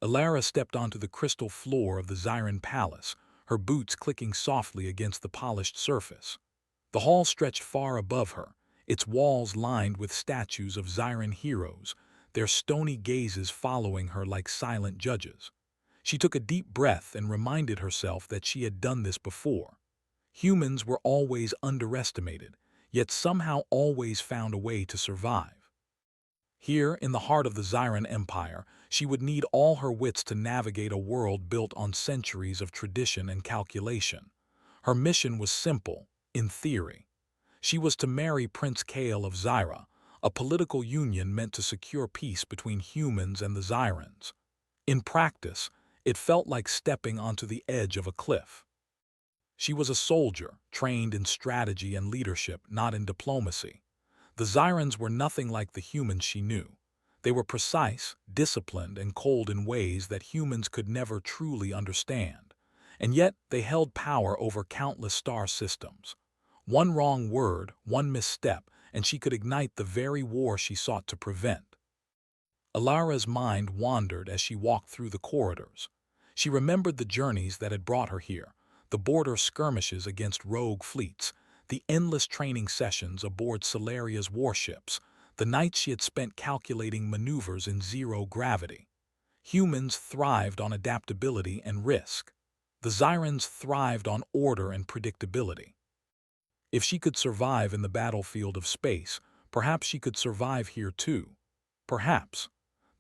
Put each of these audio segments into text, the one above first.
Alara stepped onto the crystal floor of the Zyran palace, her boots clicking softly against the polished surface. The hall stretched far above her, its walls lined with statues of Zyran heroes, their stony gazes following her like silent judges. She took a deep breath and reminded herself that she had done this before. Humans were always underestimated, yet somehow always found a way to survive. Here, in the heart of the Zyran Empire, she would need all her wits to navigate a world built on centuries of tradition and calculation. Her mission was simple, in theory. She was to marry Prince Kael of Zyra, a political union meant to secure peace between humans and the Zyrans. In practice, it felt like stepping onto the edge of a cliff. She was a soldier, trained in strategy and leadership, not in diplomacy. The Zyrans were nothing like the humans she knew. They were precise, disciplined, and cold in ways that humans could never truly understand. And yet, they held power over countless star systems. One wrong word, one misstep, and she could ignite the very war she sought to prevent. Alara's mind wandered as she walked through the corridors. She remembered the journeys that had brought her here, the border skirmishes against rogue fleets, the endless training sessions aboard Solaria's warships, the nights she had spent calculating maneuvers in zero gravity. Humans thrived on adaptability and risk. The Zyrans thrived on order and predictability. If she could survive in the battlefield of space, perhaps she could survive here too. Perhaps.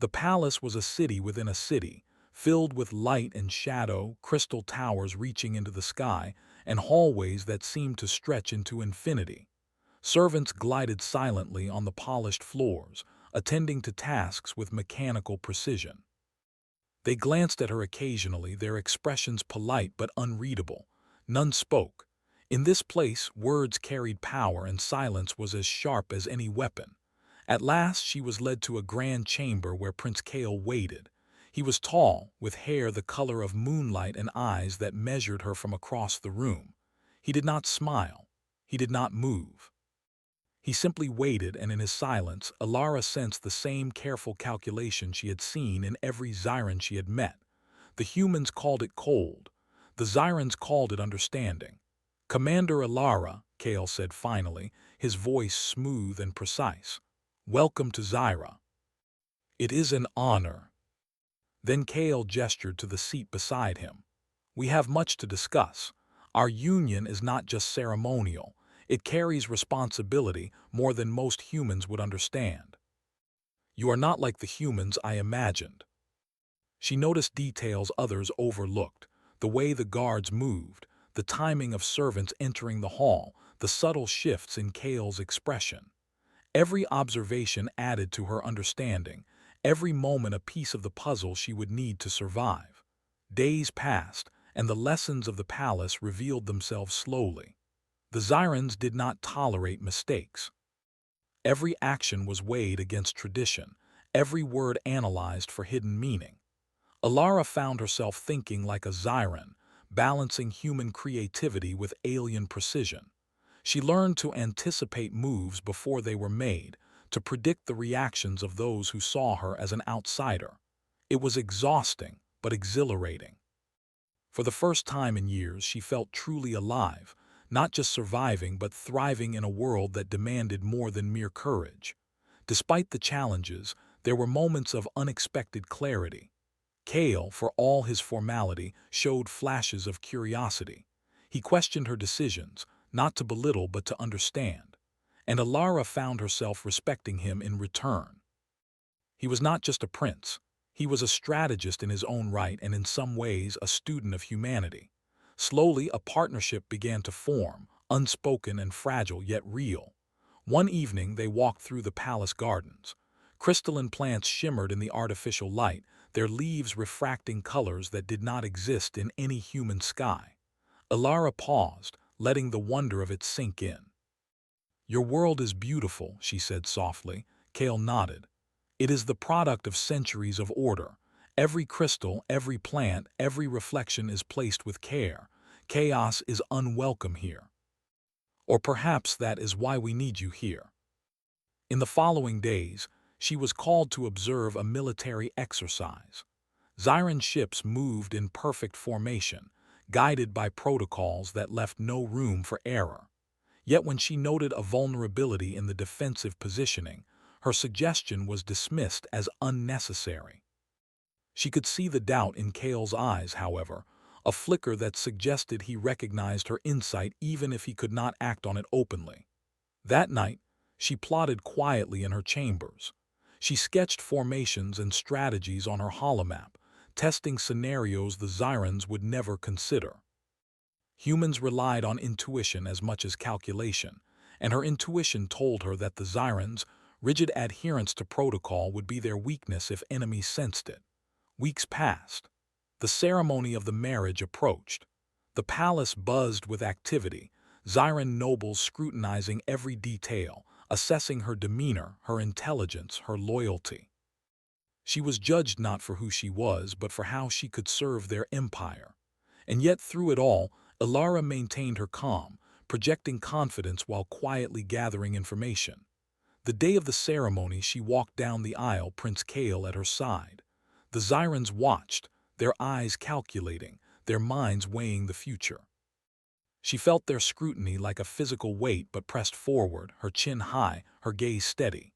The palace was a city within a city, filled with light and shadow, crystal towers reaching into the sky, and hallways that seemed to stretch into infinity. Servants glided silently on the polished floors, attending to tasks with mechanical precision. They glanced at her occasionally, their expressions polite but unreadable. None spoke. In this place, words carried power and silence was as sharp as any weapon. At last, she was led to a grand chamber where Prince Kael waited. He was tall, with hair the color of moonlight and eyes that measured her from across the room. He did not smile. He did not move. He simply waited, and in his silence, Alara sensed the same careful calculation she had seen in every Zyran she had met. The humans called it cold. The Zyrans called it understanding. "Commander Alara," Kael said finally, his voice smooth and precise. "Welcome to Zyra." "It is an honor." Then Kael gestured to the seat beside him. "We have much to discuss. Our union is not just ceremonial. It carries responsibility more than most humans would understand. You are not like the humans I imagined." She noticed details others overlooked, the way the guards moved, the timing of servants entering the hall, the subtle shifts in Kael's expression. Every observation added to her understanding, every moment a piece of the puzzle she would need to survive. Days passed, and the lessons of the palace revealed themselves slowly. The Zyrans did not tolerate mistakes. Every action was weighed against tradition, every word analyzed for hidden meaning. Alara found herself thinking like a Zyran, balancing human creativity with alien precision. She learned to anticipate moves before they were made, to predict the reactions of those who saw her as an outsider. It was exhausting, but exhilarating. For the first time in years, she felt truly alive, not just surviving but thriving in a world that demanded more than mere courage. Despite the challenges, there were moments of unexpected clarity. Kael, for all his formality, showed flashes of curiosity. He questioned her decisions, not to belittle but to understand. And Alara found herself respecting him in return. He was not just a prince. He was a strategist in his own right and in some ways a student of humanity. Slowly, a partnership began to form, unspoken and fragile yet real. One evening, they walked through the palace gardens. Crystalline plants shimmered in the artificial light, their leaves refracting colors that did not exist in any human sky. Alara paused, letting the wonder of it sink in. "Your world is beautiful," she said softly. Kael nodded. "It is the product of centuries of order. Every crystal, every plant, every reflection is placed with care. Chaos is unwelcome here. Or perhaps that is why we need you here." In the following days, she was called to observe a military exercise. Zyran ships moved in perfect formation, guided by protocols that left no room for error. Yet when she noted a vulnerability in the defensive positioning, her suggestion was dismissed as unnecessary. She could see the doubt in Kale's eyes, however, a flicker that suggested he recognized her insight even if he could not act on it openly. That night, she plotted quietly in her chambers. She sketched formations and strategies on her holomap, testing scenarios the Zyrans would never consider. Humans relied on intuition as much as calculation, and her intuition told her that the Zyrans' rigid adherence to protocol would be their weakness if enemies sensed it. Weeks passed. The ceremony of the marriage approached. The palace buzzed with activity, Zyran nobles scrutinizing every detail, assessing her demeanor, her intelligence, her loyalty. She was judged not for who she was, but for how she could serve their empire. And yet through it all, Ilara maintained her calm, projecting confidence while quietly gathering information. The day of the ceremony, she walked down the aisle, Prince Kale at her side. The Zyrans watched, their eyes calculating, their minds weighing the future. She felt their scrutiny like a physical weight but pressed forward, her chin high, her gaze steady.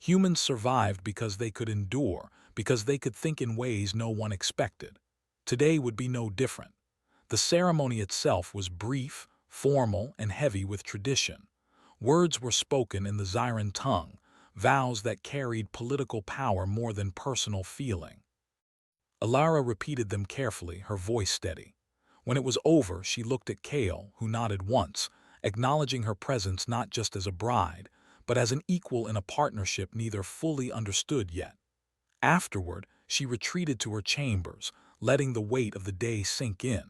Humans survived because they could endure, because they could think in ways no one expected. Today would be no different. The ceremony itself was brief, formal, and heavy with tradition. Words were spoken in the Zyran tongue, vows that carried political power more than personal feeling. Ilara repeated them carefully, her voice steady. When it was over, she looked at Kale, who nodded once, acknowledging her presence not just as a bride, but as an equal in a partnership neither fully understood yet. Afterward, she retreated to her chambers, letting the weight of the day sink in.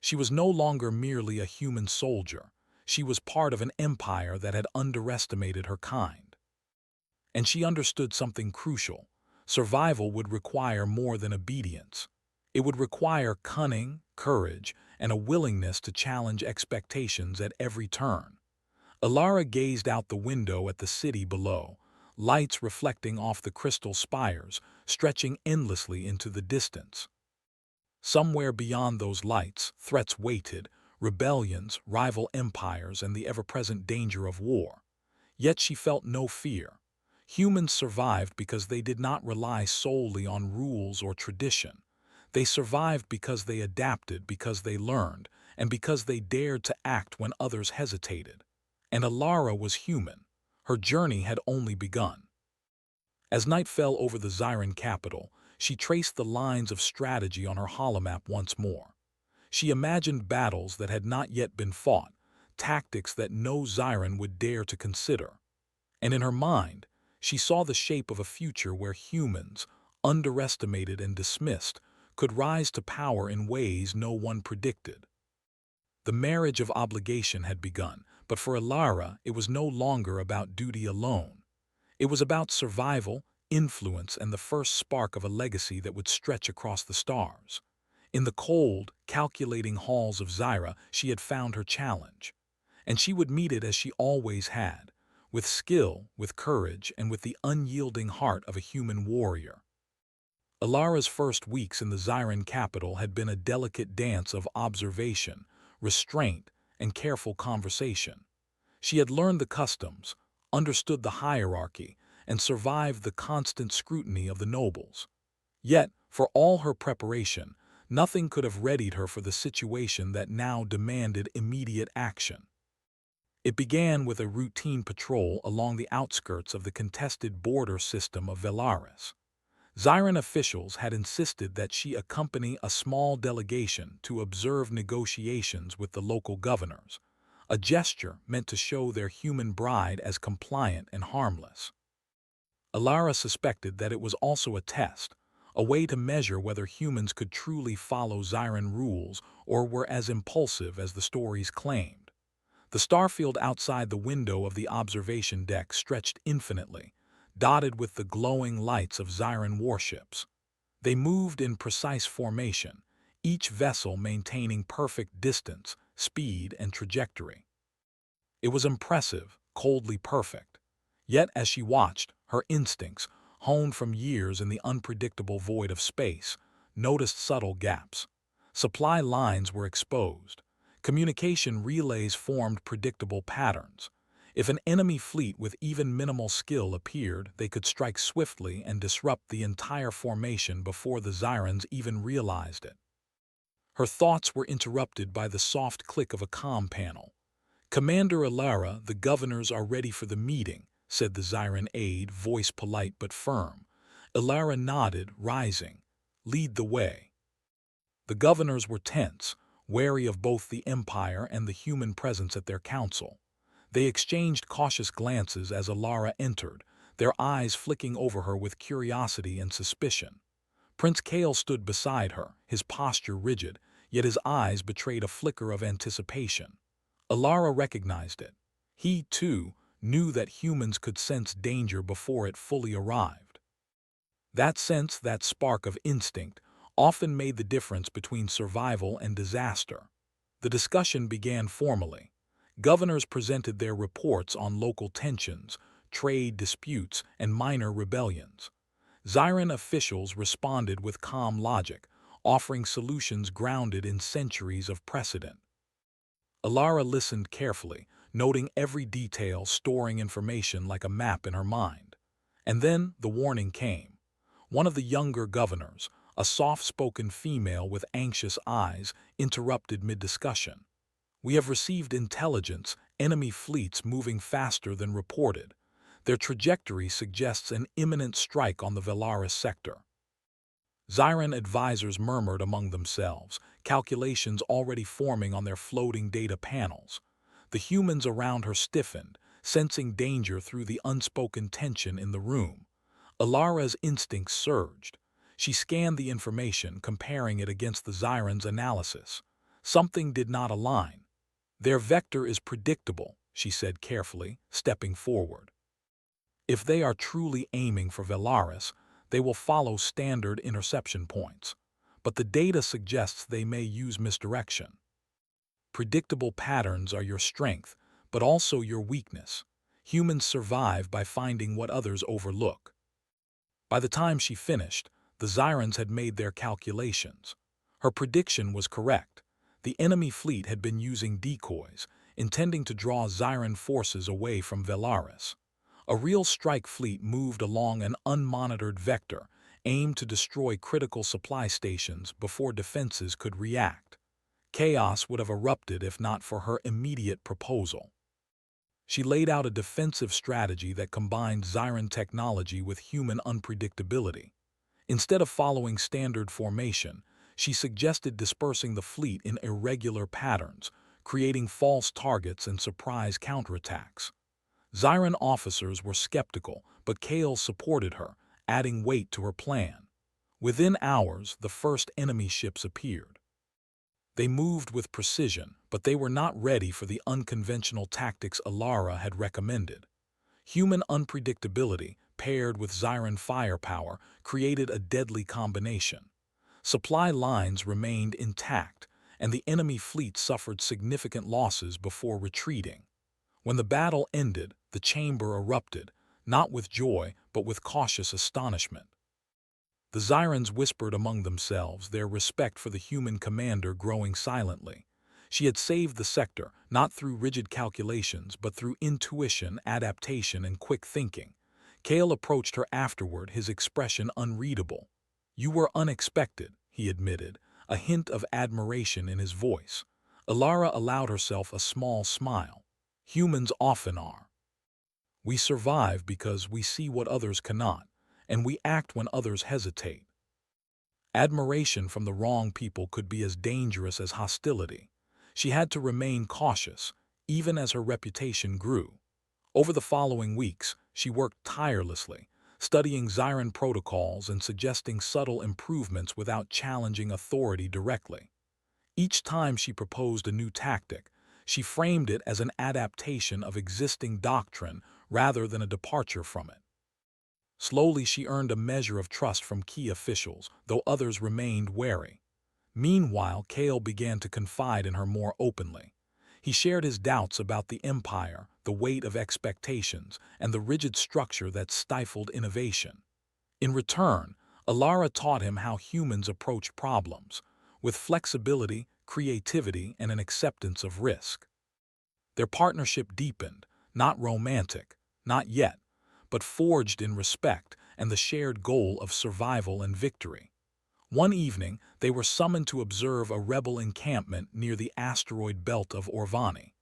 She was no longer merely a human soldier. She was part of an empire that had underestimated her kind. And she understood something crucial. Survival would require more than obedience. It would require cunning, courage, and a willingness to challenge expectations at every turn. Ilara gazed out the window at the city below, lights reflecting off the crystal spires, stretching endlessly into the distance. Somewhere beyond those lights, threats waited, rebellions, rival empires, and the ever-present danger of war. Yet she felt no fear. Humans survived because they did not rely solely on rules or tradition. They survived because they adapted, because they learned, and because they dared to act when others hesitated. And Ilara was human. Her journey had only begun. As night fell over the Zyran capital, she traced the lines of strategy on her holomap once more. She imagined battles that had not yet been fought, tactics that no Zyran would dare to consider. And in her mind, she saw the shape of a future where humans, underestimated and dismissed, could rise to power in ways no one predicted. The marriage of obligation had begun, but for Ilara it was no longer about duty alone. It was about survival, influence, and the first spark of a legacy that would stretch across the stars. In the cold, calculating halls of Zyra, she had found her challenge. And she would meet it as she always had, with skill, with courage, and with the unyielding heart of a human warrior. Ilara's first weeks in the Zyran capital had been a delicate dance of observation, restraint, and careful conversation. She had learned the customs, understood the hierarchy, and survived the constant scrutiny of the nobles. Yet, for all her preparation, nothing could have readied her for the situation that now demanded immediate action. It began with a routine patrol along the outskirts of the contested border system of Velaris. Zyran officials had insisted that she accompany a small delegation to observe negotiations with the local governors, a gesture meant to show their human bride as compliant and harmless. Ilara suspected that it was also a test, a way to measure whether humans could truly follow Zyran rules or were as impulsive as the stories claimed. The starfield outside the window of the observation deck stretched infinitely, dotted with the glowing lights of Zyran warships. They moved in precise formation, each vessel maintaining perfect distance, speed, and trajectory. It was impressive, coldly perfect. Yet as she watched, her instincts, honed from years in the unpredictable void of space, noticed subtle gaps. Supply lines were exposed. Communication relays formed predictable patterns. If an enemy fleet with even minimal skill appeared, they could strike swiftly and disrupt the entire formation before the Zyrans even realized it. Her thoughts were interrupted by the soft click of a comm panel. "Commander Alara, the governors are ready for the meeting," said the Zyran aide, voice polite but firm. Alara nodded, rising. "Lead the way." The governors were tense, wary of both the Empire and the human presence at their council. They exchanged cautious glances as Alara entered, their eyes flicking over her with curiosity and suspicion. Prince Kale stood beside her, his posture rigid, yet his eyes betrayed a flicker of anticipation. Alara recognized it. He, too, knew that humans could sense danger before it fully arrived. That sense, that spark of instinct, often made the difference between survival and disaster. The discussion began formally. Governors presented their reports on local tensions, trade disputes, and minor rebellions. Zyran officials responded with calm logic, offering solutions grounded in centuries of precedent. Alara listened carefully, noting every detail, storing information like a map in her mind. And then the warning came. One of the younger governors, a soft-spoken female with anxious eyes, interrupted mid-discussion. "We have received intelligence, enemy fleets moving faster than reported. Their trajectory suggests an imminent strike on the Velaris sector." Zyran advisors murmured among themselves, calculations already forming on their floating data panels. The humans around her stiffened, sensing danger through the unspoken tension in the room. Alara's instincts surged. She scanned the information, comparing it against the Zyran's analysis. Something did not align. "Their vector is predictable," she said carefully, stepping forward. "If they are truly aiming for Velaris, they will follow standard interception points. But the data suggests they may use misdirection. Predictable patterns are your strength, but also your weakness. Humans survive by finding what others overlook." By the time she finished, the Zyrans had made their calculations. Her prediction was correct. The enemy fleet had been using decoys, intending to draw Zyran forces away from Velaris. A real strike fleet moved along an unmonitored vector, aimed to destroy critical supply stations before defenses could react. Chaos would have erupted if not for her immediate proposal. She laid out a defensive strategy that combined Zyran technology with human unpredictability. Instead of following standard formation, she suggested dispersing the fleet in irregular patterns, creating false targets and surprise counterattacks. Zyran officers were skeptical, but Kale supported her, adding weight to her plan. Within hours, the first enemy ships appeared. They moved with precision, but they were not ready for the unconventional tactics Alara had recommended. Human unpredictability, paired with Zyran firepower, created a deadly combination. Supply lines remained intact, and the enemy fleet suffered significant losses before retreating. When the battle ended, the chamber erupted, not with joy, but with cautious astonishment. The Zyrans whispered among themselves, their respect for the human commander growing silently. She had saved the sector, not through rigid calculations, but through intuition, adaptation, and quick thinking. Kale approached her afterward, his expression unreadable. "You were unexpected," he admitted, a hint of admiration in his voice. Alara allowed herself a small smile. "Humans often are. We survive because we see what others cannot, and we act when others hesitate." Admiration from the wrong people could be as dangerous as hostility. She had to remain cautious, even as her reputation grew. Over the following weeks, she worked tirelessly, studying Zyran protocols and suggesting subtle improvements without challenging authority directly. Each time she proposed a new tactic, she framed it as an adaptation of existing doctrine rather than a departure from it. Slowly she earned a measure of trust from key officials, though others remained wary. Meanwhile, Kale began to confide in her more openly. He shared his doubts about the Empire, the weight of expectations, and the rigid structure that stifled innovation. In return, Alara taught him how humans approach problems, with flexibility, creativity, and an acceptance of risk. Their partnership deepened, not romantic, not yet, but forged in respect and the shared goal of survival and victory. One evening, they were summoned to observe a rebel encampment near the asteroid belt of Orvani.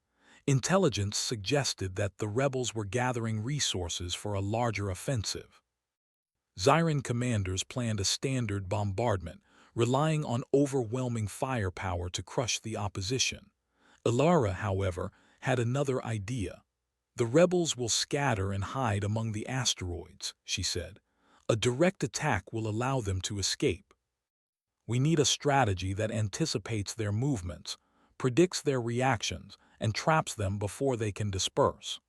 Intelligence suggested that the rebels were gathering resources for a larger offensive. Zyran commanders planned a standard bombardment, relying on overwhelming firepower to crush the opposition. Alara, however, had another idea. The rebels will scatter and hide among the asteroids, she said. A direct attack will allow them to escape. We need a strategy that anticipates their movements, predicts their reactions, and traps them before they can disperse.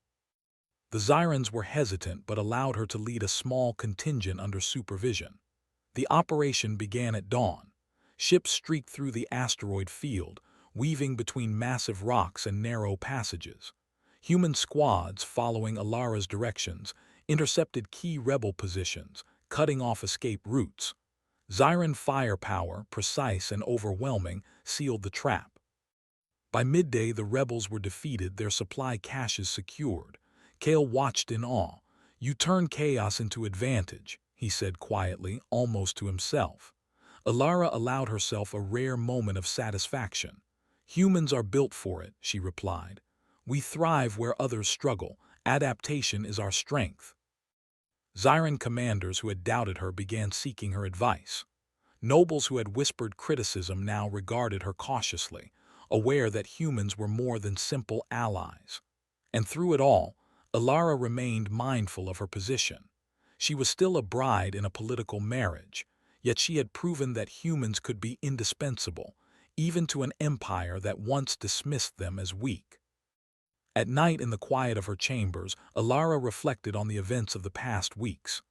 The Zyrans were hesitant but allowed her to lead a small contingent under supervision. The operation began at dawn. Ships streaked through the asteroid field, weaving between massive rocks and narrow passages. Human squads, following Alara's directions, intercepted key rebel positions, cutting off escape routes. Zyran firepower, precise and overwhelming, sealed the trap. By midday, the rebels were defeated, their supply caches secured. Kale watched in awe. "You turn chaos into advantage," he said quietly, almost to himself. Alara allowed herself a rare moment of satisfaction. "Humans are built for it," she replied. "We thrive where others struggle. Adaptation is our strength." Zyran commanders who had doubted her began seeking her advice. Nobles who had whispered criticism now regarded her cautiously, aware that humans were more than simple allies. And through it all, Alara remained mindful of her position. She was still a bride in a political marriage, yet she had proven that humans could be indispensable, even to an empire that once dismissed them as weak. At night, in the quiet of her chambers, Alara reflected on the events of the past weeks.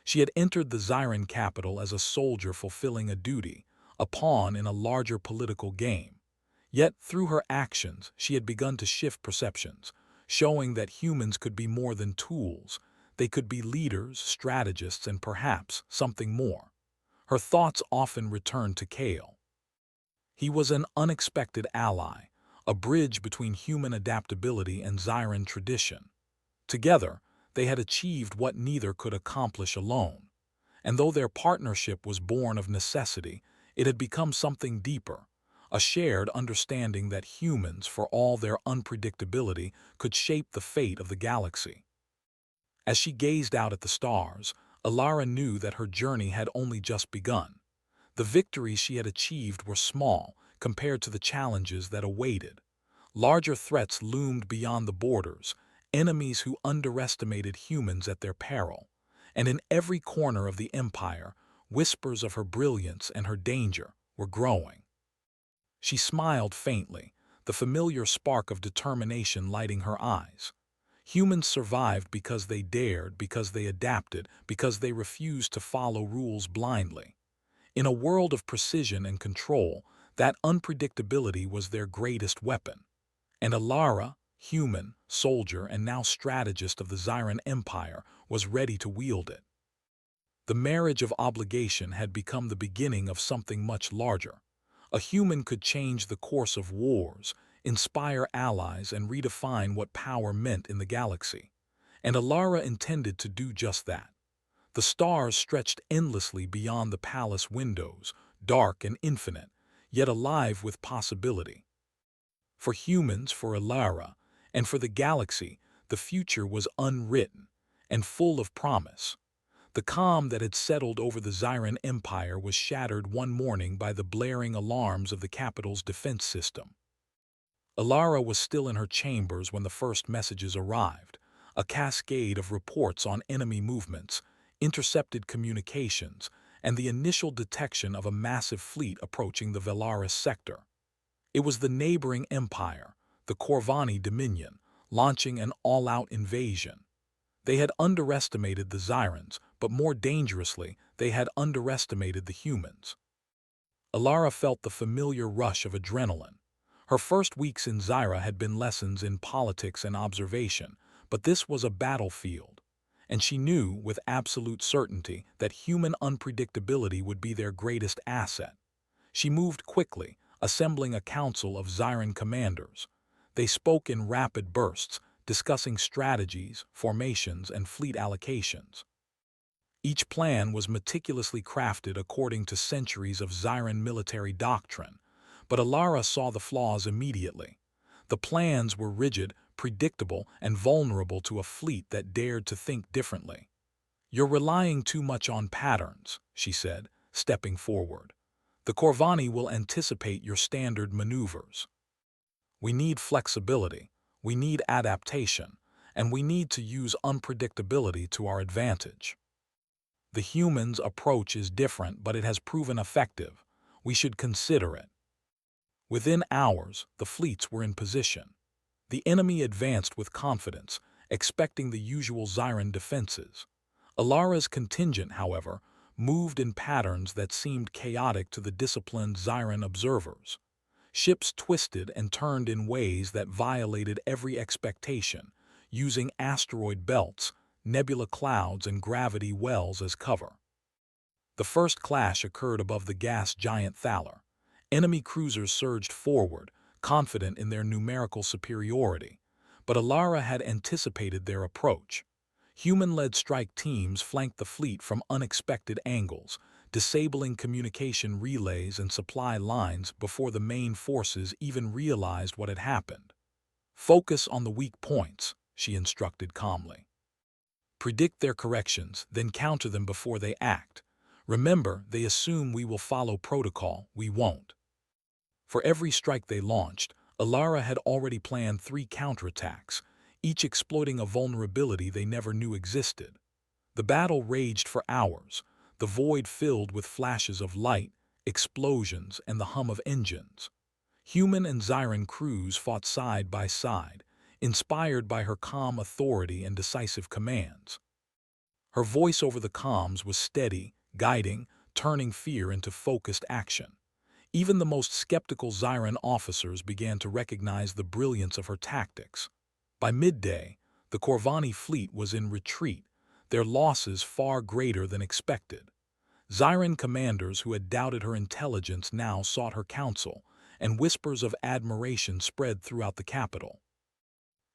She had entered the Zyran capital as a soldier fulfilling a duty, a pawn in a larger political game. Yet, through her actions, she had begun to shift perceptions, showing that humans could be more than tools. They could be leaders, strategists, and perhaps something more. Her thoughts often returned to Kale. He was an unexpected ally, a bridge between human adaptability and Zyran tradition. Together, they had achieved what neither could accomplish alone. And though their partnership was born of necessity, it had become something deeper, a shared understanding that humans, for all their unpredictability, could shape the fate of the galaxy. As she gazed out at the stars, Alara knew that her journey had only just begun. The victories she had achieved were small compared to the challenges that awaited. Larger threats loomed beyond the borders, enemies who underestimated humans at their peril. And in every corner of the empire, whispers of her brilliance and her danger were growing. She smiled faintly, the familiar spark of determination lighting her eyes. Humans survived because they dared, because they adapted, because they refused to follow rules blindly. In a world of precision and control, that unpredictability was their greatest weapon. And Alara, human, soldier, and now strategist of the Zyran Empire, was ready to wield it. The marriage of obligation had become the beginning of something much larger. A human could change the course of wars, inspire allies, and redefine what power meant in the galaxy. And Alara intended to do just that. The stars stretched endlessly beyond the palace windows, dark and infinite, yet alive with possibility. For humans, for Alara, and for the galaxy, the future was unwritten and full of promise. The calm that had settled over the Zyran Empire was shattered one morning by the blaring alarms of the capital's defense system. Alara was still in her chambers when the first messages arrived, a cascade of reports on enemy movements, intercepted communications, and the initial detection of a massive fleet approaching the Velaris sector. It was the neighboring empire, the Corvani Dominion, launching an all-out invasion. They had underestimated the Zyrans, but more dangerously, they had underestimated the humans. Alara felt the familiar rush of adrenaline. Her first weeks in Zyra had been lessons in politics and observation, but this was a battlefield. and she knew with absolute certainty that human unpredictability would be their greatest asset. She moved quickly, assembling a council of Zyran commanders. They spoke in rapid bursts, discussing strategies, formations, and fleet allocations. Each plan was meticulously crafted according to centuries of Zyran military doctrine, but Alara saw the flaws immediately. The plans were rigid, predictable, and vulnerable to a fleet that dared to think differently. "You're relying too much on patterns," she said, stepping forward. "The Corvani will anticipate your standard maneuvers. We need flexibility, we need adaptation, and we need to use unpredictability to our advantage. The humans' approach is different, but it has proven effective. We should consider it." Within hours, the fleets were in position. The enemy advanced with confidence, expecting the usual Zyran defenses. Alara's contingent, however, moved in patterns that seemed chaotic to the disciplined Zyran observers. Ships twisted and turned in ways that violated every expectation, using asteroid belts, nebula clouds, and gravity wells as cover. The first clash occurred above the gas giant Thaler. Enemy cruisers surged forward, confident in their numerical superiority, but Alara had anticipated their approach. Human-led strike teams flanked the fleet from unexpected angles, disabling communication relays and supply lines before the main forces even realized what had happened. "Focus on the weak points," she instructed calmly. "Predict their corrections, then counter them before they act. Remember, they assume we will follow protocol, we won't." For every strike they launched, Alara had already planned 3 counterattacks, each exploiting a vulnerability they never knew existed. The battle raged for hours, the void filled with flashes of light, explosions, and the hum of engines. Human and Zyran crews fought side by side, inspired by her calm authority and decisive commands. Her voice over the comms was steady, guiding, turning fear into focused action. Even the most skeptical Zyran officers began to recognize the brilliance of her tactics. By midday, the Corvani fleet was in retreat, their losses far greater than expected. Zyran commanders who had doubted her intelligence now sought her counsel, and whispers of admiration spread throughout the capital.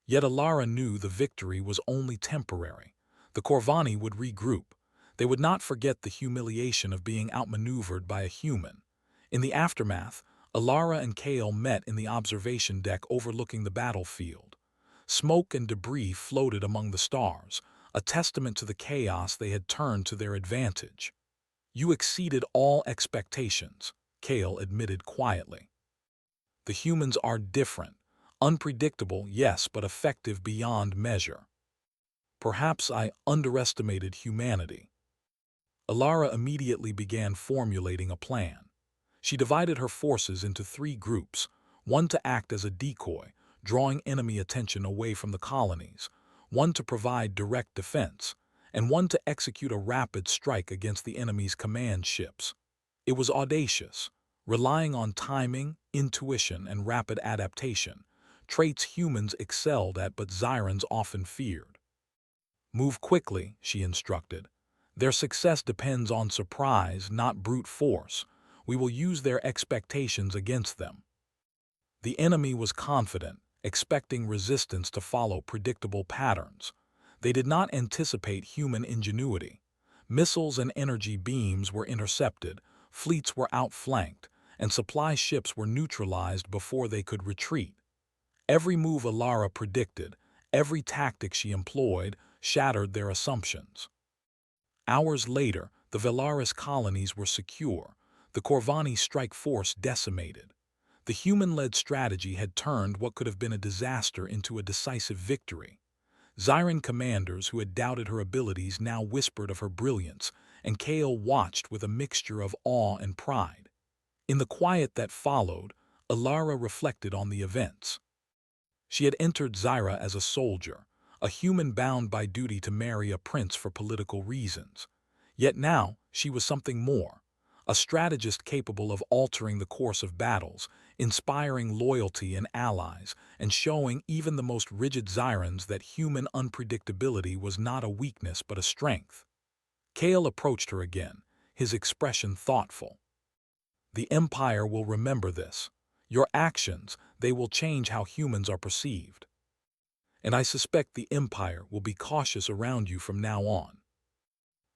Yet Alara knew the victory was only temporary. The Corvani would regroup. They would not forget the humiliation of being outmaneuvered by a human. In the aftermath, Alara and Kale met in the observation deck overlooking the battlefield. Smoke and debris floated among the stars, a testament to the chaos they had turned to their advantage. "You exceeded all expectations," Kale admitted quietly. "The humans are different. Unpredictable, yes, but effective beyond measure. Perhaps I underestimated humanity." Alara immediately began formulating a plan. She divided her forces into 3 groups, one to act as a decoy, drawing enemy attention away from the colonies, one to provide direct defense, and one to execute a rapid strike against the enemy's command ships. It was audacious, relying on timing, intuition, and rapid adaptation, traits humans excelled at but Zyrans often feared. "Move quickly," she instructed. "Their success depends on surprise, not brute force. We will use their expectations against them." The enemy was confident, expecting resistance to follow predictable patterns. They did not anticipate human ingenuity. Missiles and energy beams were intercepted, fleets were outflanked, and supply ships were neutralized before they could retreat. Every move Alara predicted, every tactic she employed, shattered their assumptions. Hours later, the Velaris colonies were secure, the Corvani strike force decimated. The human-led strategy had turned what could have been a disaster into a decisive victory. Zyran commanders who had doubted her abilities now whispered of her brilliance, and Kale watched with a mixture of awe and pride. In the quiet that followed, Alara reflected on the events. She had entered Zyra as a soldier, a human bound by duty to marry a prince for political reasons. Yet now she was something more, a strategist capable of altering the course of battles, inspiring loyalty in allies, and showing even the most rigid Zyrans that human unpredictability was not a weakness but a strength. Kale approached her again, his expression thoughtful. The Empire will remember this. Your actions, they will change how humans are perceived. And I suspect the Empire will be cautious around you from now on.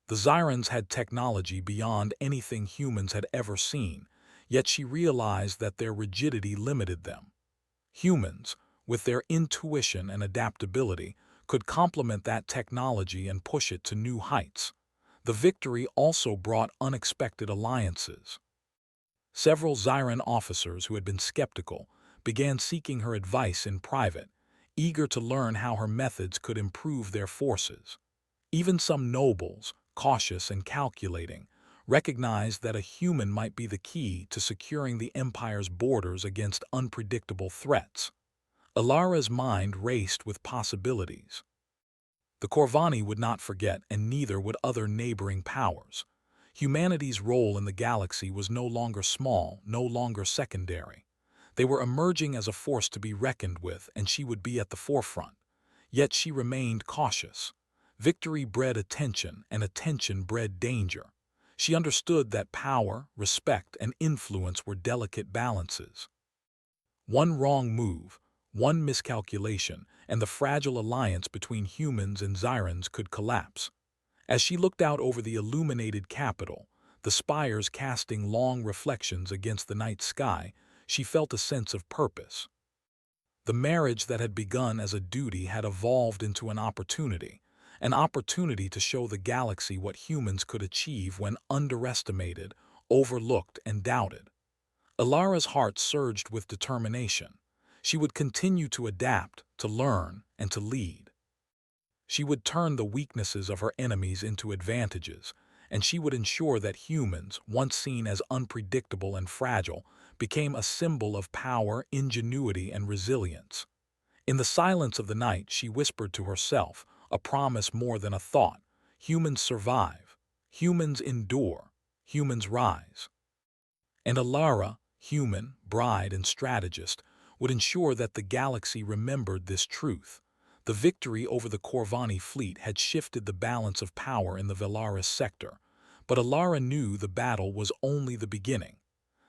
The Zyrans had technology beyond anything humans had ever seen, yet she realized that their rigidity limited them. Humans, with their intuition and adaptability, could complement that technology and push it to new heights. The victory also brought unexpected alliances. Several Zyran officers who had been skeptical began seeking her advice in private, eager to learn how her methods could improve their forces. Even some nobles, cautious and calculating, recognized that a human might be the key to securing the Empire's borders against unpredictable threats. Alara's mind raced with possibilities. The Corvani would not forget, and neither would other neighboring powers. Humanity's role in the galaxy was no longer small, no longer secondary. They were emerging as a force to be reckoned with, and she would be at the forefront. Yet she remained cautious. Victory bred attention, and attention bred danger. She understood that power, respect, and influence were delicate balances. One wrong move, one miscalculation, and the fragile alliance between humans and Zyrans could collapse. As she looked out over the illuminated capital, the spires casting long reflections against the night sky, she felt a sense of purpose. The marriage that had begun as a duty had evolved into an opportunity to show the galaxy what humans could achieve when underestimated, overlooked, and doubted. Alara's heart surged with determination. She would continue to adapt, to learn, and to lead. She would turn the weaknesses of her enemies into advantages, and she would ensure that humans, once seen as unpredictable and fragile, became a symbol of power, ingenuity, and resilience. In the silence of the night, she whispered to herself, a promise more than a thought: humans survive, humans endure, humans rise. And Alara, human, bride, and strategist, would ensure that the galaxy remembered this truth. The victory over the Corvani fleet had shifted the balance of power in the Velaris sector, but Alara knew the battle was only the beginning.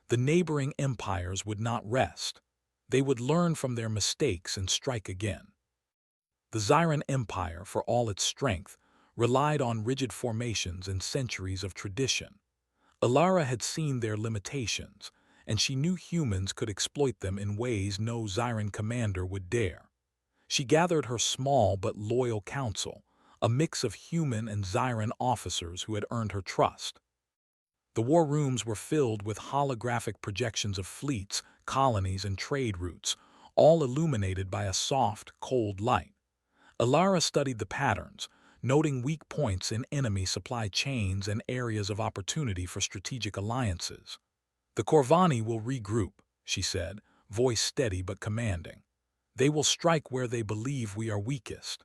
The neighboring empires would not rest. They would learn from their mistakes and strike again. The Zyran Empire, for all its strength, relied on rigid formations and centuries of tradition. Alara had seen their limitations, and she knew humans could exploit them in ways no Zyran commander would dare. She gathered her small but loyal council, a mix of human and Zyran officers who had earned her trust. The war rooms were filled with holographic projections of fleets, colonies, and trade routes, all illuminated by a soft, cold light. Alara studied the patterns, noting weak points in enemy supply chains and areas of opportunity for strategic alliances. "The Corvani will regroup," she said, voice steady but commanding. "They will strike where they believe we are weakest.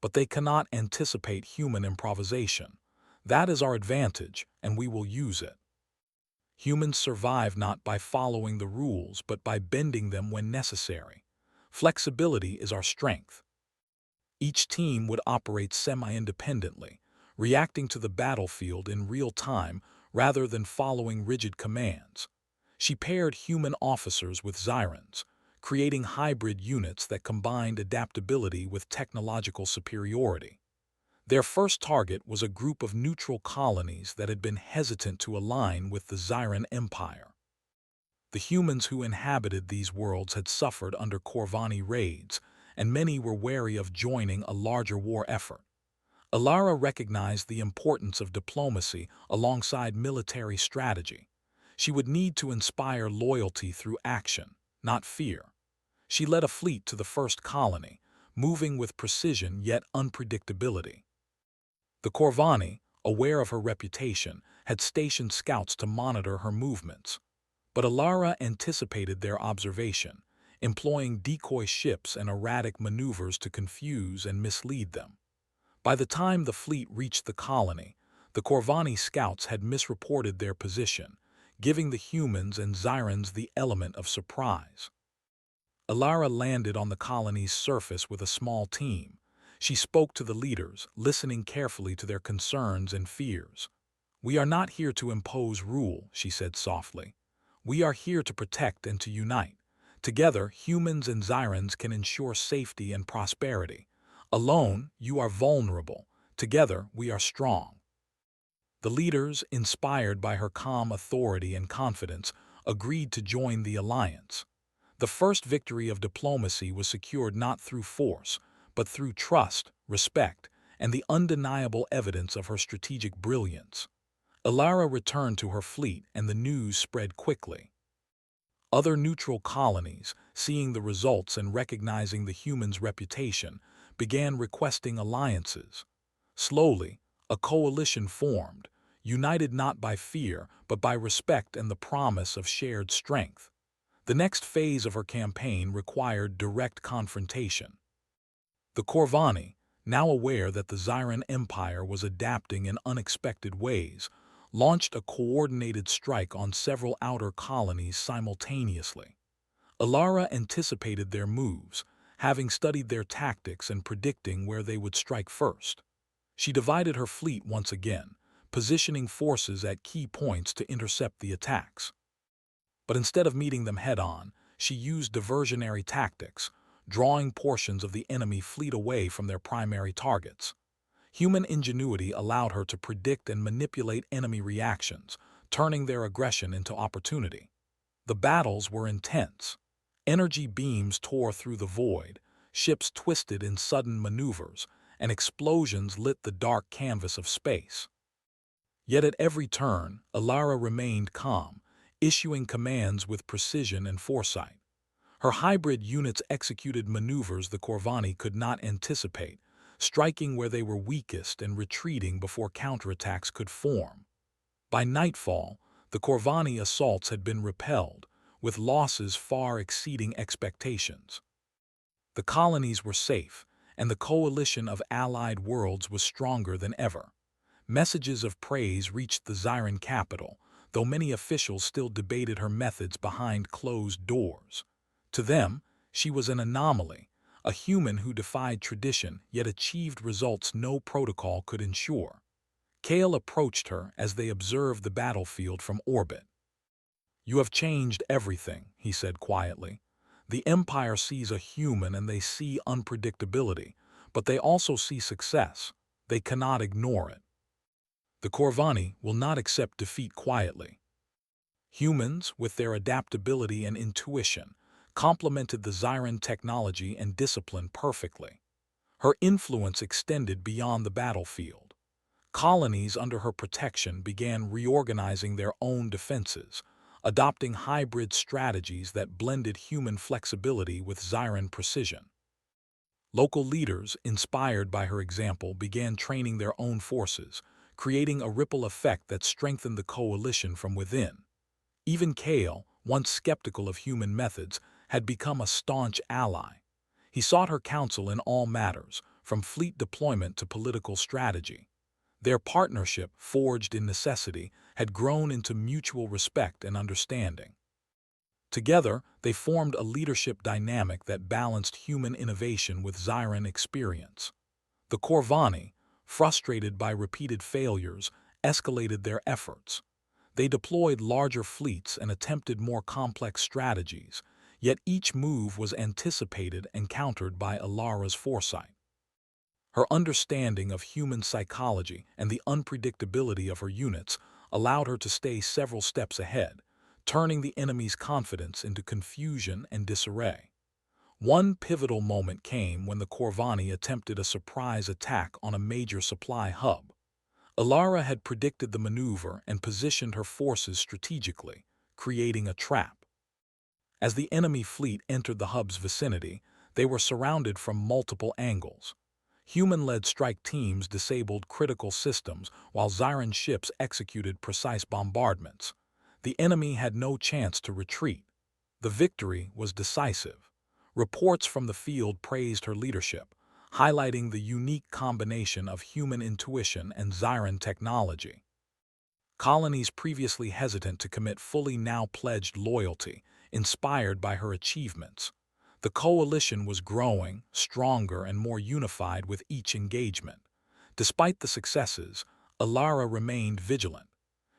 But they cannot anticipate human improvisation. That is our advantage, and we will use it. Humans survive not by following the rules, but by bending them when necessary. Flexibility is our strength." Each team would operate semi-independently, reacting to the battlefield in real time rather than following rigid commands. She paired human officers with Zyrans, creating hybrid units that combined adaptability with technological superiority. Their first target was a group of neutral colonies that had been hesitant to align with the Zyran Empire. The humans who inhabited these worlds had suffered under Corvani raids, and many were wary of joining a larger war effort. Alara recognized the importance of diplomacy alongside military strategy. She would need to inspire loyalty through action, not fear. She led a fleet to the first colony, moving with precision yet unpredictability. The Corvani, aware of her reputation, had stationed scouts to monitor her movements. But Alara anticipated their observation, employing decoy ships and erratic maneuvers to confuse and mislead them. By the time the fleet reached the colony, The Corvani scouts had misreported their position, giving the humans and Xyrans the element of surprise. Alara landed on the colony's surface with a small team. She spoke to the leaders, listening carefully to their concerns and fears. "We are not here to impose rule," she said softly. "We are here to protect and to unite. Together, humans and Xyrans can ensure safety and prosperity. Alone, you are vulnerable. Together, we are strong." The leaders, inspired by her calm authority and confidence, agreed to join the alliance. The first victory of diplomacy was secured not through force, but through trust, respect, and the undeniable evidence of her strategic brilliance. Alara returned to her fleet, and the news spread quickly. Other neutral colonies, seeing the results and recognizing the humans' reputation, began requesting alliances. Slowly, a coalition formed, united not by fear, but by respect and the promise of shared strength. The next phase of her campaign required direct confrontation. The Corvani, now aware that the Xyran Empire was adapting in unexpected ways, launched a coordinated strike on several outer colonies simultaneously. Alara anticipated their moves, having studied their tactics and predicting where they would strike first. She divided her fleet once again, positioning forces at key points to intercept the attacks. But instead of meeting them head-on, she used diversionary tactics, drawing portions of the enemy fleet away from their primary targets. Human ingenuity allowed her to predict and manipulate enemy reactions, turning their aggression into opportunity. The battles were intense. Energy beams tore through the void, ships twisted in sudden maneuvers, and explosions lit the dark canvas of space. Yet at every turn, Alara remained calm, issuing commands with precision and foresight. Her hybrid units executed maneuvers the Corvani could not anticipate, striking where they were weakest and retreating before counterattacks could form. By nightfall, the Corvani assaults had been repelled, with losses far exceeding expectations. The colonies were safe, and the coalition of allied worlds was stronger than ever. Messages of praise reached the Xyran capital, though many officials still debated her methods behind closed doors. To them, she was an anomaly, a human who defied tradition yet achieved results no protocol could ensure. Kale approached her as they observed the battlefield from orbit. "You have changed everything," he said quietly. "The Empire sees a human and they see unpredictability, but they also see success. They cannot ignore it. The Corvani will not accept defeat quietly." Humans, with their adaptability and intuition, complemented the Xyran technology and discipline perfectly. Her influence extended beyond the battlefield. Colonies under her protection began reorganizing their own defenses, adopting hybrid strategies that blended human flexibility with Xyran precision. Local leaders, inspired by her example, began training their own forces, creating a ripple effect that strengthened the coalition from within. Even Kale, once skeptical of human methods, had become a staunch ally. He sought her counsel in all matters, from fleet deployment to political strategy. Their partnership, forged in necessity, had grown into mutual respect and understanding. Together, they formed a leadership dynamic that balanced human innovation with Xyran experience. The Corvani, frustrated by repeated failures, escalated their efforts. They deployed larger fleets and attempted more complex strategies, yet each move was anticipated and countered by Alara's foresight. Her understanding of human psychology and the unpredictability of her units allowed her to stay several steps ahead, turning the enemy's confidence into confusion and disarray. One pivotal moment came when the Corvani attempted a surprise attack on a major supply hub. Alara had predicted the maneuver and positioned her forces strategically, creating a trap. As the enemy fleet entered the hub's vicinity, they were surrounded from multiple angles. Human-led strike teams disabled critical systems while Xyran ships executed precise bombardments. The enemy had no chance to retreat. The victory was decisive. Reports from the field praised her leadership, highlighting the unique combination of human intuition and Zyran technology. Colonies previously hesitant to commit fully now pledged loyalty, inspired by her achievements. The coalition was growing, stronger and more unified with each engagement. Despite the successes, Alara remained vigilant.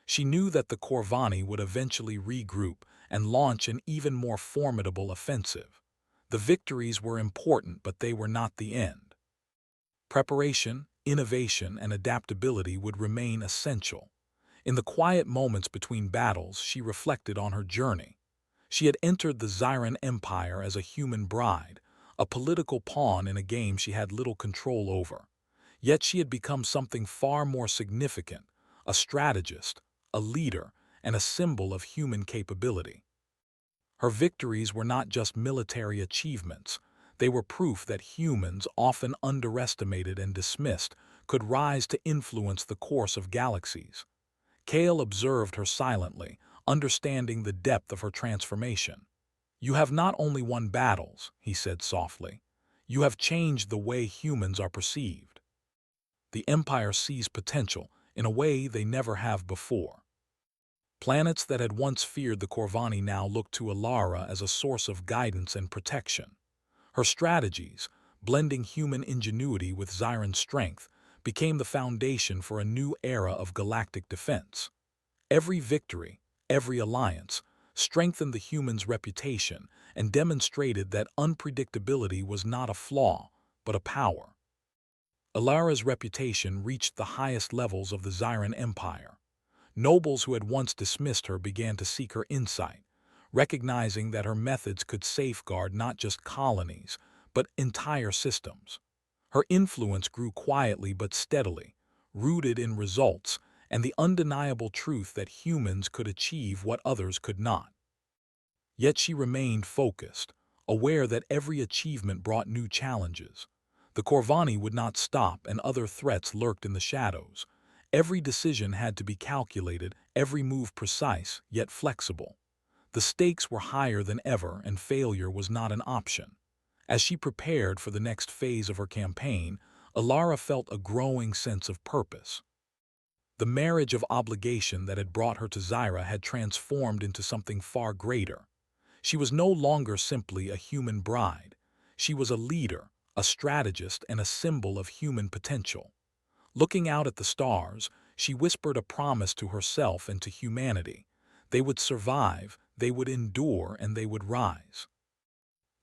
She knew that the Corvani would eventually regroup and launch an even more formidable offensive. The victories were important, but they were not the end. Preparation, innovation, and adaptability would remain essential. In the quiet moments between battles, she reflected on her journey. She had entered the Zyran Empire as a human bride, a political pawn in a game she had little control over. Yet she had become something far more significant, a strategist, a leader, and a symbol of human capability. Her victories were not just military achievements. They were proof that humans, often underestimated and dismissed, could rise to influence the course of galaxies. Kale observed her silently, understanding the depth of her transformation. "You have not only won battles," he said softly. "You have changed the way humans are perceived." The Empire sees potential in a way they never have before. Planets that had once feared the Corvani now looked to Alara as a source of guidance and protection. Her strategies, blending human ingenuity with Zyran strength, became the foundation for a new era of galactic defense. Every victory, every alliance, strengthened the humans' reputation and demonstrated that unpredictability was not a flaw, but a power. Alara's reputation reached the highest levels of the Zyran Empire. Nobles who had once dismissed her began to seek her insight, recognizing that her methods could safeguard not just colonies, but entire systems. Her influence grew quietly but steadily, rooted in results and the undeniable truth that humans could achieve what others could not. Yet she remained focused, aware that every achievement brought new challenges. The Corvani would not stop and other threats lurked in the shadows. Every decision had to be calculated, every move precise, yet flexible. The stakes were higher than ever and failure was not an option. As she prepared for the next phase of her campaign, Alara felt a growing sense of purpose. The marriage of obligation that had brought her to Zyra had transformed into something far greater. She was no longer simply a human bride. She was a leader, a strategist, and a symbol of human potential. Looking out at the stars, she whispered a promise to herself and to humanity. They would survive, they would endure, and they would rise.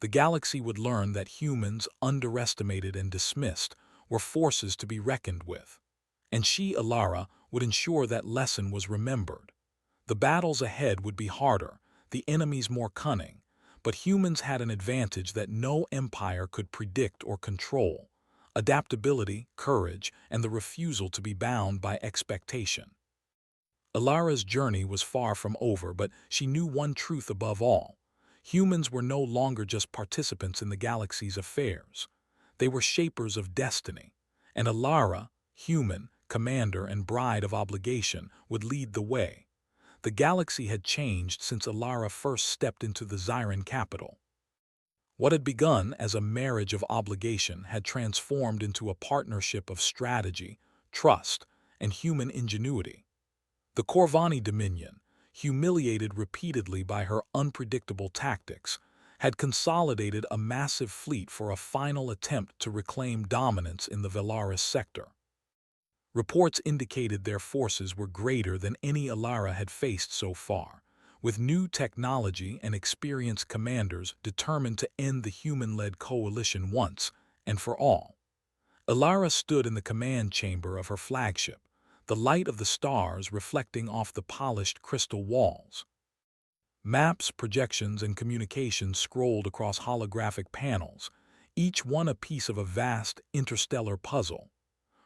The galaxy would learn that humans, underestimated and dismissed, were forces to be reckoned with. And she, Alara, would ensure that lesson was remembered. The battles ahead would be harder, the enemies more cunning, but humans had an advantage that no empire could predict or control: adaptability, courage, and the refusal to be bound by expectation. Alara's journey was far from over, but she knew one truth above all. Humans were no longer just participants in the galaxy's affairs. They were shapers of destiny, and Alara, human, commander and bride of obligation, would lead the way. The galaxy had changed since Alara first stepped into the Zyran capital. What had begun as a marriage of obligation had transformed into a partnership of strategy, trust, and human ingenuity. The Corvani Dominion, humiliated repeatedly by her unpredictable tactics, had consolidated a massive fleet for a final attempt to reclaim dominance in the Velaris sector. Reports indicated their forces were greater than any Alara had faced so far, with new technology and experienced commanders determined to end the human-led coalition once and for all. Alara stood in the command chamber of her flagship, the light of the stars reflecting off the polished crystal walls. Maps, projections, and communications scrolled across holographic panels, each one a piece of a vast interstellar puzzle.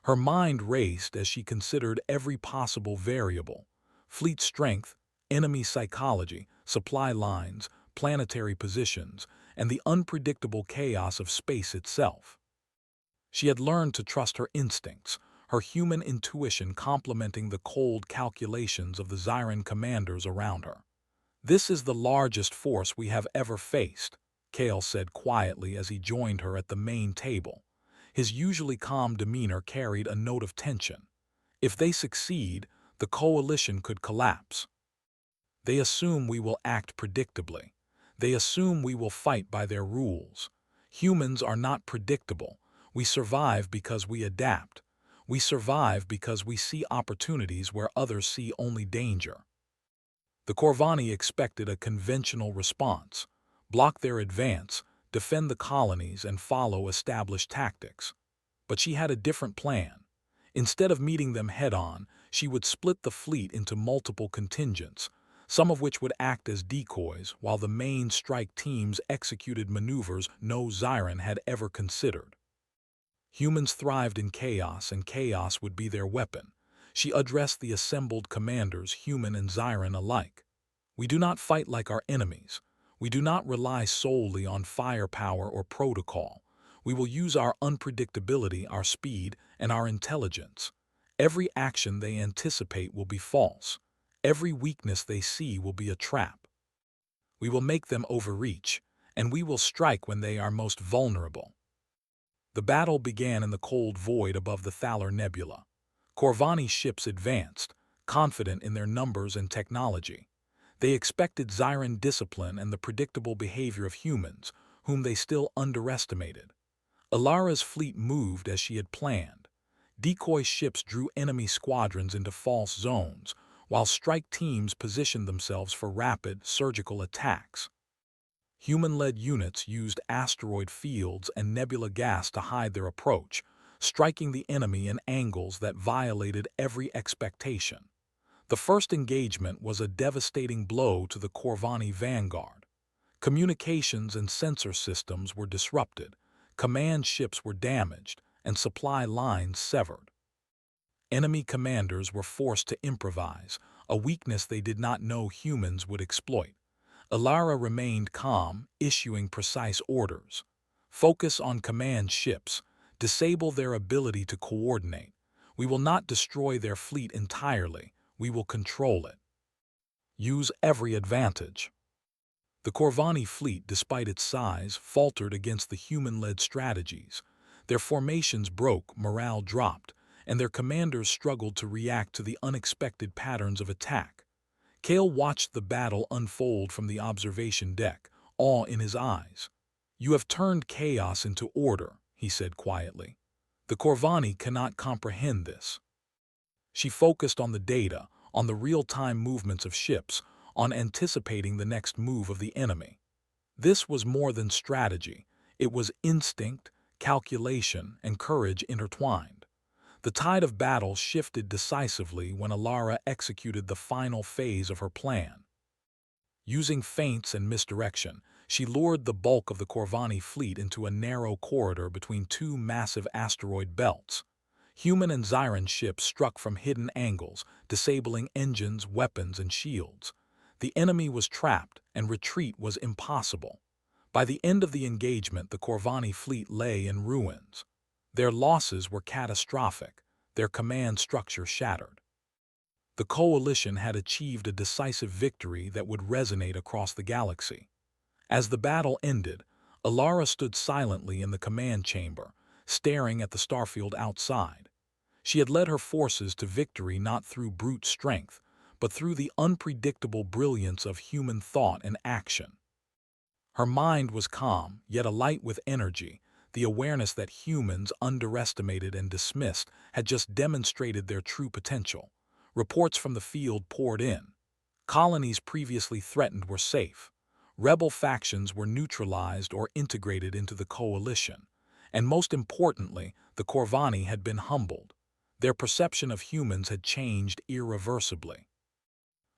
Her mind raced as she considered every possible variable: fleet strength, enemy psychology, supply lines, planetary positions, and the unpredictable chaos of space itself. She had learned to trust her instincts, her human intuition complementing the cold calculations of the Zyran commanders around her. "This is the largest force we have ever faced," Kale said quietly as he joined her at the main table. His usually calm demeanor carried a note of tension. If they succeed, the coalition could collapse. They assume we will act predictably. They assume we will fight by their rules. Humans are not predictable. We survive because we adapt. We survive because we see opportunities where others see only danger. The Corvani expected a conventional response: block their advance, defend the colonies, and follow established tactics. But she had a different plan. Instead of meeting them head-on, she would split the fleet into multiple contingents, some of which would act as decoys while the main strike teams executed maneuvers no Xiran had ever considered. Humans thrived in chaos, and chaos would be their weapon. She addressed the assembled commanders, human and Xiran alike. We do not fight like our enemies. We do not rely solely on firepower or protocol. We will use our unpredictability, our speed, and our intelligence. Every action they anticipate will be false. Every weakness they see will be a trap. We will make them overreach, and we will strike when they are most vulnerable. The battle began in the cold void above the Thaler Nebula. Corvani ships advanced, confident in their numbers and technology. They expected Xiran discipline and the predictable behavior of humans, whom they still underestimated. Alara's fleet moved as she had planned. Decoy ships drew enemy squadrons into false zones, while strike teams positioned themselves for rapid, surgical attacks. Human-led units used asteroid fields and nebula gas to hide their approach, striking the enemy in angles that violated every expectation. The first engagement was a devastating blow to the Corvani vanguard. Communications and sensor systems were disrupted, command ships were damaged, and supply lines severed. Enemy commanders were forced to improvise, a weakness they did not know humans would exploit. Alara remained calm, issuing precise orders. Focus on command ships. Disable their ability to coordinate. We will not destroy their fleet entirely. We will control it. Use every advantage. The Corvani fleet, despite its size, faltered against the human-led strategies. Their formations broke, morale dropped, and their commanders struggled to react to the unexpected patterns of attack. Kale watched the battle unfold from the observation deck, awe in his eyes. "You have turned chaos into order," he said quietly. "The Corvani cannot comprehend this." She focused on the data, on the real-time movements of ships, on anticipating the next move of the enemy. This was more than strategy. It was instinct, calculation, and courage intertwined. The tide of battle shifted decisively when Alara executed the final phase of her plan. Using feints and misdirection, she lured the bulk of the Corvani fleet into a narrow corridor between two massive asteroid belts. Human and Xiran ships struck from hidden angles, disabling engines, weapons, and shields. The enemy was trapped, and retreat was impossible. By the end of the engagement, the Corvani fleet lay in ruins. Their losses were catastrophic, their command structure shattered. The coalition had achieved a decisive victory that would resonate across the galaxy. As the battle ended, Alara stood silently in the command chamber, staring at the starfield outside. She had led her forces to victory not through brute strength, but through the unpredictable brilliance of human thought and action. Her mind was calm, yet alight with energy, the awareness that humans, underestimated and dismissed, had just demonstrated their true potential. Reports from the field poured in. Colonies previously threatened were safe. Rebel factions were neutralized or integrated into the coalition. And most importantly, the Corvani had been humbled. Their perception of humans had changed irreversibly.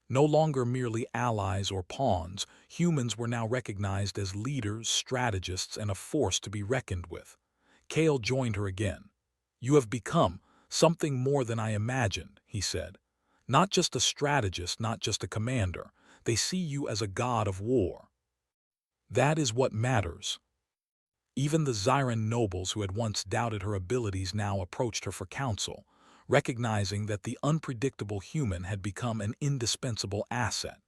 No longer merely allies or pawns, humans were now recognized as leaders, strategists, and a force to be reckoned with. Kale joined her again. "You have become something more than I imagined," he said. "Not just a strategist, not just a commander. They see you as a god of war. That is what matters." Even the Xiran nobles who had once doubted her abilities now approached her for counsel, recognizing that the unpredictable human had become an indispensable asset.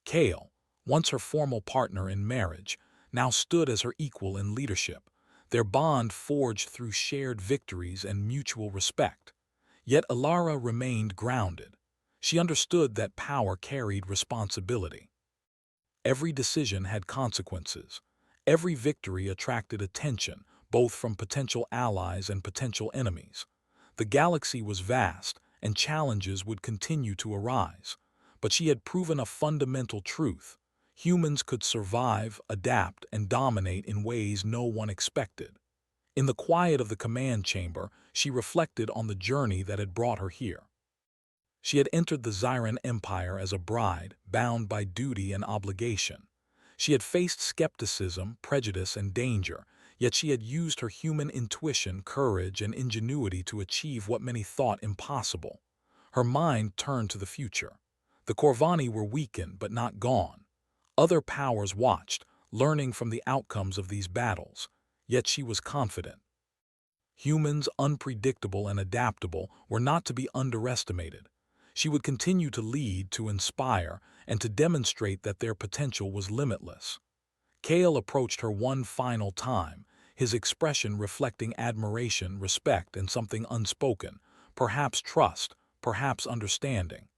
Kale, once her formal partner in marriage, now stood as her equal in leadership. their bond forged through shared victories and mutual respect. Yet Alara remained grounded. She understood that power carried responsibility. Every decision had consequences. Every victory attracted attention, both from potential allies and potential enemies. The galaxy was vast, and challenges would continue to arise. But she had proven a fundamental truth. Humans could survive, adapt, and dominate in ways no one expected. In the quiet of the command chamber, she reflected on the journey that had brought her here. She had entered the Zyran Empire as a bride, bound by duty and obligation. She had faced skepticism, prejudice, and danger, yet she had used her human intuition, courage, and ingenuity to achieve what many thought impossible. Her mind turned to the future. The Corvani were weakened but not gone. Other powers watched, learning from the outcomes of these battles, yet she was confident. Humans, unpredictable and adaptable, were not to be underestimated. She would continue to lead, to inspire, and to demonstrate that their potential was limitless. Kale approached her one final time, his expression reflecting admiration, respect, and something unspoken, perhaps trust, perhaps understanding.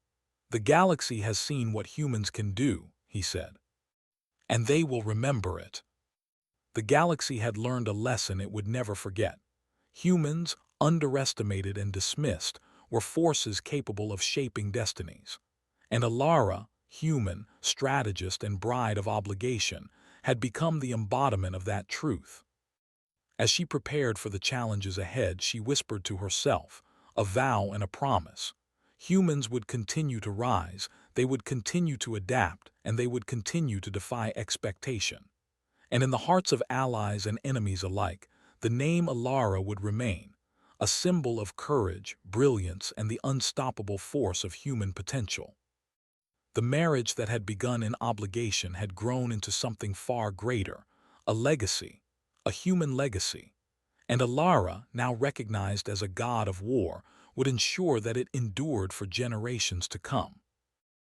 "The galaxy has seen what humans can do," he said, "and they will remember it." The galaxy had learned a lesson it would never forget. Humans, underestimated and dismissed, were forces capable of shaping destinies. And Alara, human, strategist, and bride of obligation, had become the embodiment of that truth. As she prepared for the challenges ahead, she whispered to herself, a vow and a promise. Humans would continue to rise, they would continue to adapt, and they would continue to defy expectation. And in the hearts of allies and enemies alike, the name Alara would remain, a symbol of courage, brilliance, and the unstoppable force of human potential. The marriage that had begun in obligation had grown into something far greater, a legacy, a human legacy. And Alara, now recognized as a god of war, would ensure that it endured for generations to come.